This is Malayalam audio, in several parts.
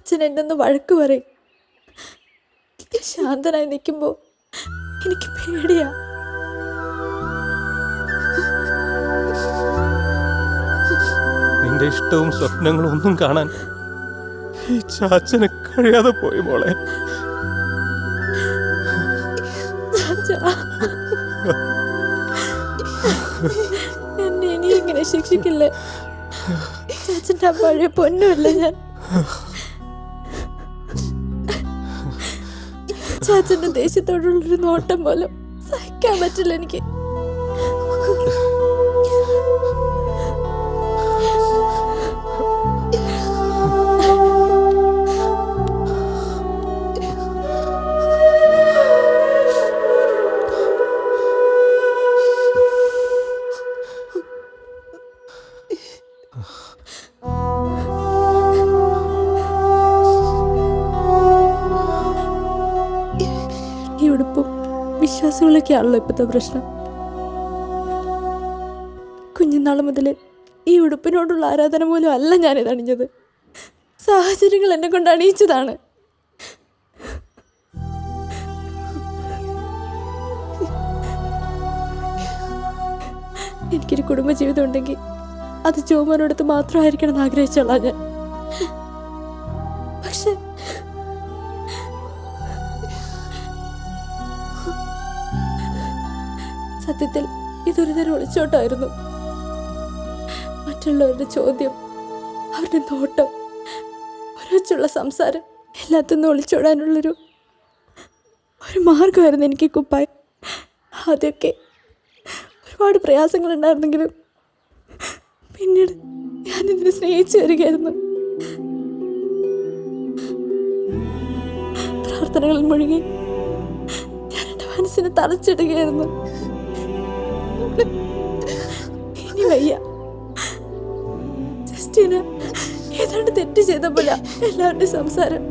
അച്ഛൻ എന്നെ വഴക്ക് പറയും. ശാന്തനായി നിൽക്കുമ്പോൾ എനിക്ക് പേടിയാ. നിന്റെ ഇഷ്ടവും സ്വപ്നങ്ങളും ഒന്നും കാണാൻ ഈ ചാച്ചന് കഴിയാതെ പോയി മോളെ. എന്നെ ഇനി ഇങ്ങനെ ശിക്ഷിക്കില്ലേ? ചാച്ചൻ്റെ പഴയ പൊന്നുമില്ല ഞാൻ. ചാച്ചൻ്റെ ദേഷ്യത്തോടുള്ളൊരു നോട്ടം പോലും സഹിക്കാൻ പറ്റില്ല എനിക്ക്. ഈ ഉടുപ്പും വിശ്വാസങ്ങളൊക്കെയാണല്ലോ ഇപ്പോഴത്തെ പ്രശ്നം. കുഞ്ഞുനാൾ മുതൽ ഈ ഉടുപ്പിനോടുള്ള ആരാധന പോലും അല്ല ഞാനിത് അണിഞ്ഞത്. സാഹചര്യങ്ങൾ എന്നെ കൊണ്ട് അണിയിച്ചതാണ്. എനിക്കൊരു കുടുംബജീവിതം ഉണ്ടെങ്കിൽ അത് ജോമോനോടത്ത് മാത്രമായിരിക്കണം എന്ന് ആഗ്രഹിച്ചോളാം ഞാൻ. പക്ഷെ സത്യത്തിൽ ഇതൊരു തരം ഒളിച്ചോട്ടമായിരുന്നു. മറ്റുള്ളവരുടെ ചോദ്യം, അവരുടെ നോട്ടം, ഒരൊച്ചുള്ള സംസാരം, എല്ലാത്തിനും ഒളിച്ചോടാനുള്ളൊരു മാർഗമായിരുന്നു എനിക്ക് കുപ്പായം. ആദ്യമൊക്കെ ഒരുപാട് പ്രയാസങ്ങളുണ്ടായിരുന്നെങ്കിലും പിന്നീട് ഞാനിതിനെ സ്നേഹിച്ചു വരികയായിരുന്നു. പ്രാർത്ഥനകളിൽ മുഴുകി ഞാൻ എൻ്റെ മനസ്സിനെ തളച്ചിടുകയായിരുന്നു. ഇനി വയ്യ. ജസ്റ്റിന ഏതാണ്ട് തെറ്റ് ചെയ്തപ്പോഴാ എല്ലാവരുടെയും സംസാരം.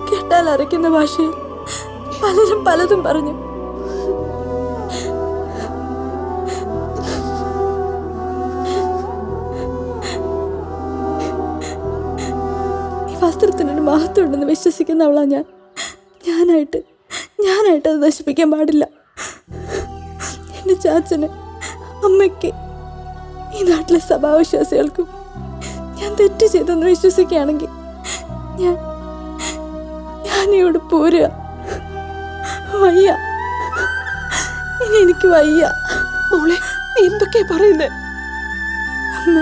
കേട്ടാൽ അരയ്ക്കുന്ന ഭാഷയിൽ പലരും പലതും പറഞ്ഞു. ഈ വസ്ത്രത്തിനൊരു മഹത്വം ഉണ്ടെന്ന് വിശ്വസിക്കുന്നവളാ ഞാൻ. ഞാനായിട്ട് അത് നശിപ്പിക്കാൻ പാടില്ല. എൻ്റെ ചാച്ചന്, അമ്മയ്ക്ക്, ഈ നാട്ടിലെ സഭാവിശ്വാസികൾക്കും ഞാൻ തെറ്റ് ചെയ്തെന്ന് വിശ്വസിക്കുകയാണെങ്കിൽ ഞാൻ ഇവിടെ പോരുക. വയ്യ, ഇനി എനിക്ക് വയ്യ. മോളെ, നീ എന്തൊക്കെയാ പറയുന്നേ? അമ്മ,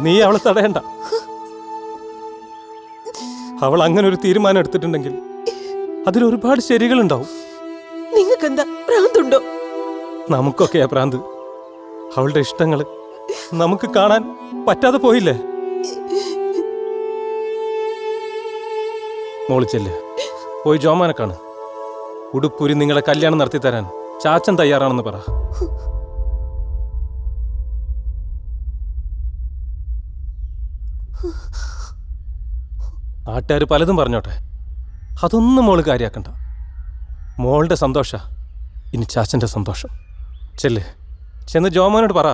നീ അവളെ തടയണ്ട. അവൾ അങ്ങനെ ഒരു തീരുമാനം എടുത്തിട്ടുണ്ടെങ്കിൽ അതിലൊരുപാട് ശരികളുണ്ടാവും. നിങ്ങൾക്ക് എന്താ ഭ്രാന്തുണ്ടോ? നമുക്കൊക്കെയാ ഭ്രാന്ത്. അവളുടെ ഇഷ്ടങ്ങൾ നമുക്ക് കാണാൻ പറ്റാതെ പോയില്ലേ? മോളിച്ചല്ലേ, പോയി ജോമാനെ കാണ്. ഉടുപ്പൂരി നിങ്ങളെ കല്യാണം നടത്തി തരാൻ ചാച്ചൻ തയ്യാറാണെന്ന് പറ. നാട്ടുകാർ പലതും പറഞ്ഞോട്ടെ, അതൊന്നും മോള് കാര്യാക്കണ്ട. മോളുടെ സന്തോഷ ഇനി ചാച്ചൻ്റെ സന്തോഷം. ചെന്ന് ജോമോനോട് പറ.